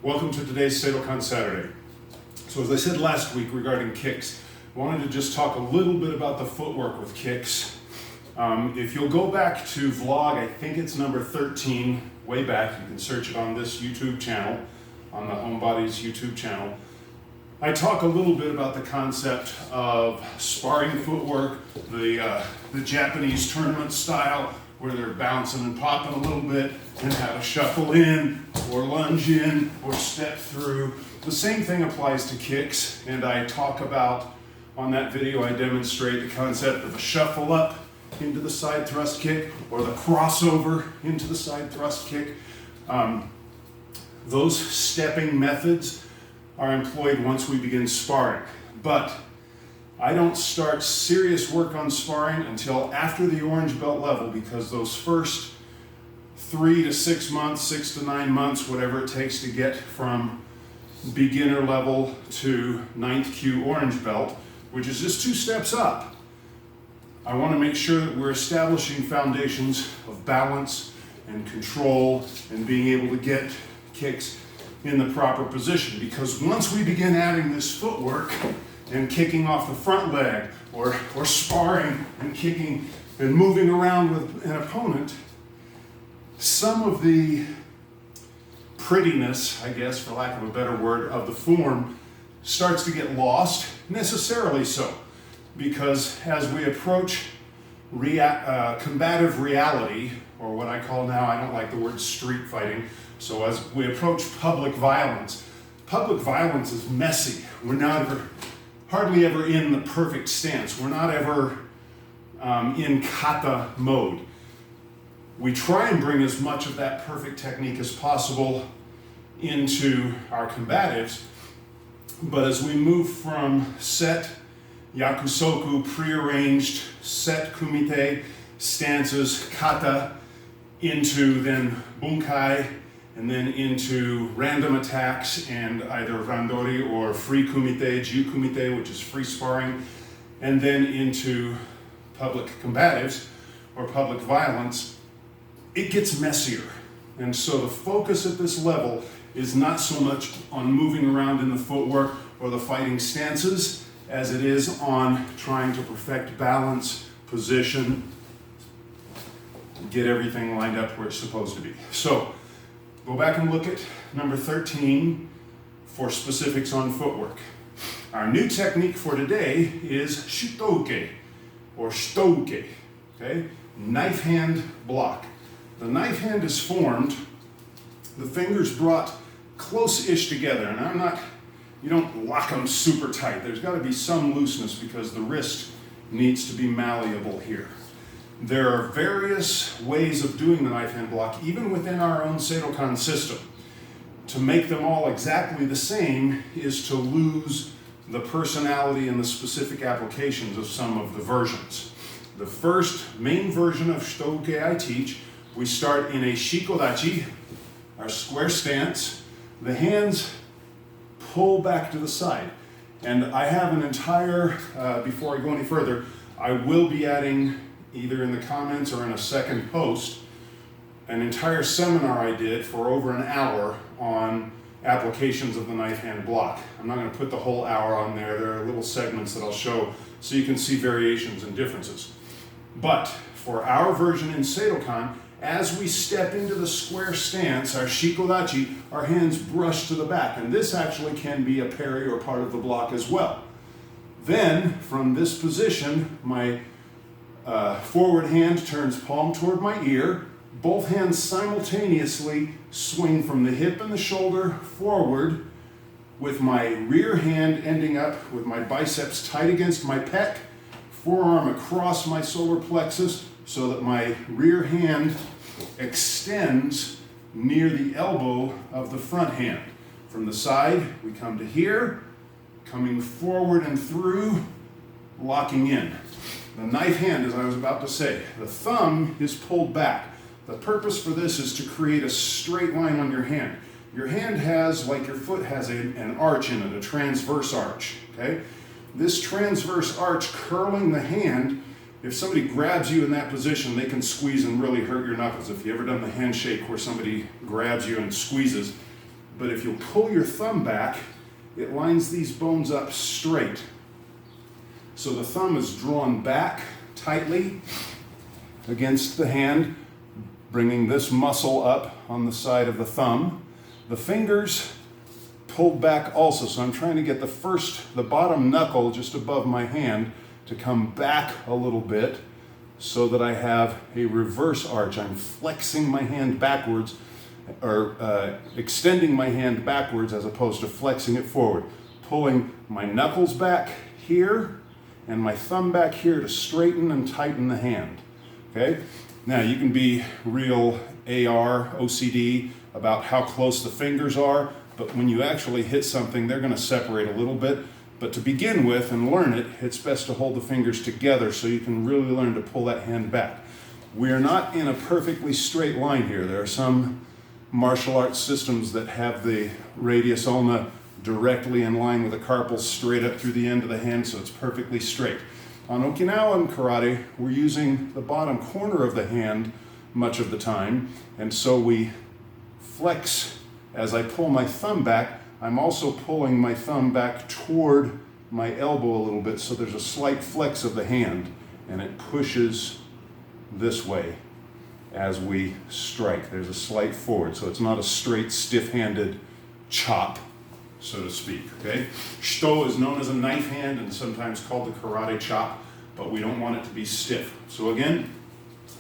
Welcome to today's Seidokan Saturday. So as I said last week regarding kicks, I wanted to just talk a little bit about the footwork with kicks. If you'll go back to vlog, I think it's number 13, way back, you can search it on this YouTube channel, on the Homebodies YouTube channel. I talk a little bit about the concept of sparring footwork, the Japanese tournament style, where they're bouncing and popping a little bit, and how to shuffle in, or lunge in, or step through. The same thing applies to kicks, and I talk about, on that video, I demonstrate the concept of a shuffle up into the side thrust kick, or the crossover into the side thrust kick. Those stepping methods are employed once we begin sparring, but I don't start serious work on sparring until after the orange belt level, because those first 3 to 6 months, 6 to 9 months, whatever it takes to get from beginner level to 9th Kyu Orange belt, which is just 2 steps up. I want to make sure that we're establishing foundations of balance and control and being able to get kicks in the proper position, because once we begin adding this footwork and kicking off the front leg, or sparring and kicking and moving around with an opponent, some of the prettiness, I guess, for lack of a better word, of the form starts to get lost, necessarily so, because as we approach combative reality, or what I call now, I don't like the word street fighting, so as we approach public violence is messy. We're hardly ever in the perfect stance. We're not ever in kata mode. We try and bring as much of that perfect technique as possible into our combatives, but as we move from set yakusoku, prearranged set kumite stances, kata, into then bunkai, and then into random attacks and either randori or free kumite, jiu kumite, which is free sparring, and then into public combatives or public violence, it gets messier. And so the focus at this level is not so much on moving around in the footwork or the fighting stances as it is on trying to perfect balance, position, get everything lined up where it's supposed to be. So go back and look at number 13 for specifics on footwork. Our new technique for today is Shuto Uke, or Shuto Uke, okay? Knife hand block. The knife hand is formed, the fingers brought close-ish together, and you don't lock them super tight. There's got to be some looseness because the wrist needs to be malleable here. There are various ways of doing the knife hand block, even within our own Seidokan system. To make them all exactly the same is to lose the personality and the specific applications of some of the versions. The first main version of Shuto Uke I teach, we start in a shikodachi, our square stance. The hands pull back to the side. And I have an entire, before I go any further, I will be adding, either in the comments or in a second post, an entire seminar I did for over an hour on applications of the knife hand block. I'm not going to put the whole hour on there. There are little segments that I'll show so you can see variations and differences. But for our version in Seidokan, as we step into the square stance, our shikodachi, our hands brush to the back. And this actually can be a parry or part of the block as well. Then, from this position, my forward hand turns palm toward my ear. Both hands simultaneously swing from the hip and the shoulder forward, with my rear hand ending up with my biceps tight against my pec, forearm across my solar plexus so that my rear hand extends near the elbow of the front hand. From the side, we come to here, coming forward and through, locking in. The knife hand, as I was about to say, the thumb is pulled back. The purpose for this is to create a straight line on your hand. Your hand has, like your foot has, an arch in it, a transverse arch, okay? This transverse arch curling the hand, if somebody grabs you in that position, they can squeeze and really hurt your knuckles. If you've ever done the handshake where somebody grabs you and squeezes, but if you'll pull your thumb back, it lines these bones up straight. So the thumb is drawn back tightly against the hand, bringing this muscle up on the side of the thumb. The fingers pulled back also, so I'm trying to get the bottom knuckle just above my hand to come back a little bit so that I have a reverse arch. I'm flexing my hand backwards, or extending my hand backwards as opposed to flexing it forward. Pulling my knuckles back here and my thumb back here to straighten and tighten the hand. Okay? Now you can be real OCD about how close the fingers are, but when you actually hit something, they're going to separate a little bit. But to begin with and learn it, it's best to hold the fingers together so you can really learn to pull that hand back. We're not in a perfectly straight line here. There are some martial arts systems that have the radius ulna directly in line with the carpal straight up through the end of the hand, so it's perfectly straight. On Okinawan karate, we're using the bottom corner of the hand much of the time, and so we flex. As I pull my thumb back, I'm also pulling my thumb back toward my elbow a little bit, so there's a slight flex of the hand, and it pushes this way as we strike. There's a slight forward, so it's not a straight, stiff-handed chop, so to speak, okay? Shuto is known as a knife hand and sometimes called the karate chop, but we don't want it to be stiff. So again,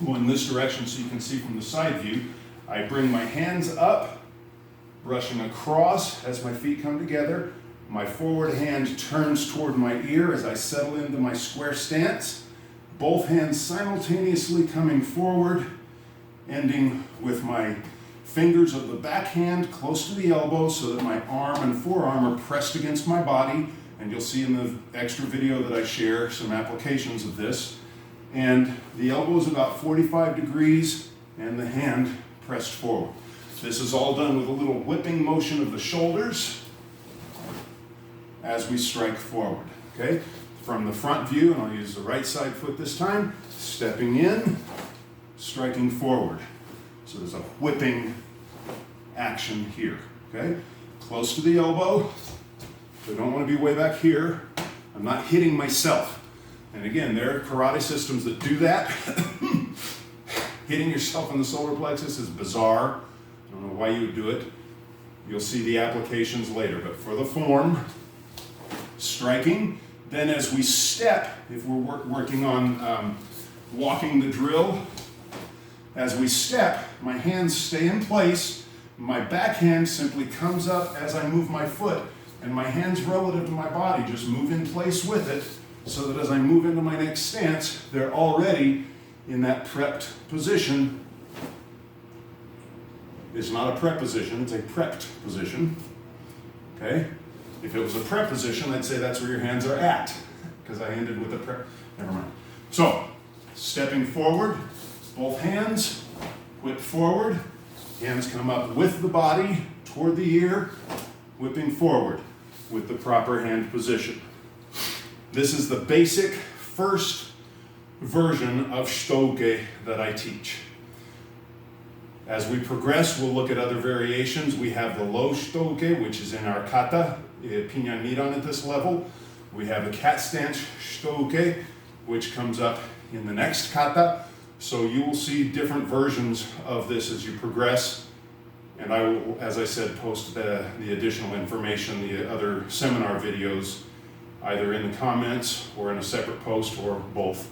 go in this direction so you can see from the side view. I bring my hands up, brushing across as my feet come together. My forward hand turns toward my ear as I settle into my square stance. Both hands simultaneously coming forward, ending with my fingers of the back hand close to the elbow so that my arm and forearm are pressed against my body. And you'll see in the extra video that I share some applications of this. And the elbow is about 45 degrees and the hand pressed forward. This is all done with a little whipping motion of the shoulders as we strike forward, okay? From the front view, and I'll use the right side foot this time, stepping in, striking forward. So there's a whipping action here, okay? Close to the elbow. So I don't want to be way back here. I'm not hitting myself. And again, there are karate systems that do that. Hitting yourself in the solar plexus is bizarre. I don't know why you would do it. You'll see the applications later, but for the form, striking. Then as we step, if we're working on walking the drill, as we step, my hands stay in place. My back hand simply comes up as I move my foot, and my hands relative to my body just move in place with it, so that as I move into my next stance, they're already in that prepped position. It's not a prep position, it's a prepped position, okay? If it was a prep position, I'd say that's where your hands are at, because I ended with a prep, never mind. So, stepping forward, both hands, whip forward, hands come up with the body, toward the ear, whipping forward with the proper hand position. This is the basic first version of Shuto Uke that I teach. As we progress, we'll look at other variations. We have the low Shuto Uke, which is in our kata, pinyan nidan at this level. We have a cat stance Shuto Uke, which comes up in the next kata. So you will see different versions of this as you progress. And I will, as I said, post the additional information, the other seminar videos, either in the comments or in a separate post or both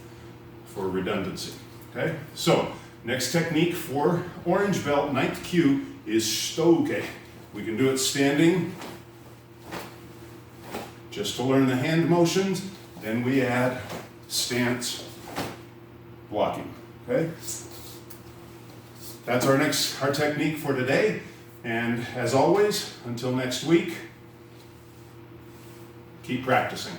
for redundancy. Okay? So, next technique for orange belt, 9th Kyu, is Shuto Uke. We can do it standing, just to learn the hand motions. Then we add stance blocking. Okay? That's our technique for today. And as always, until next week, keep practicing.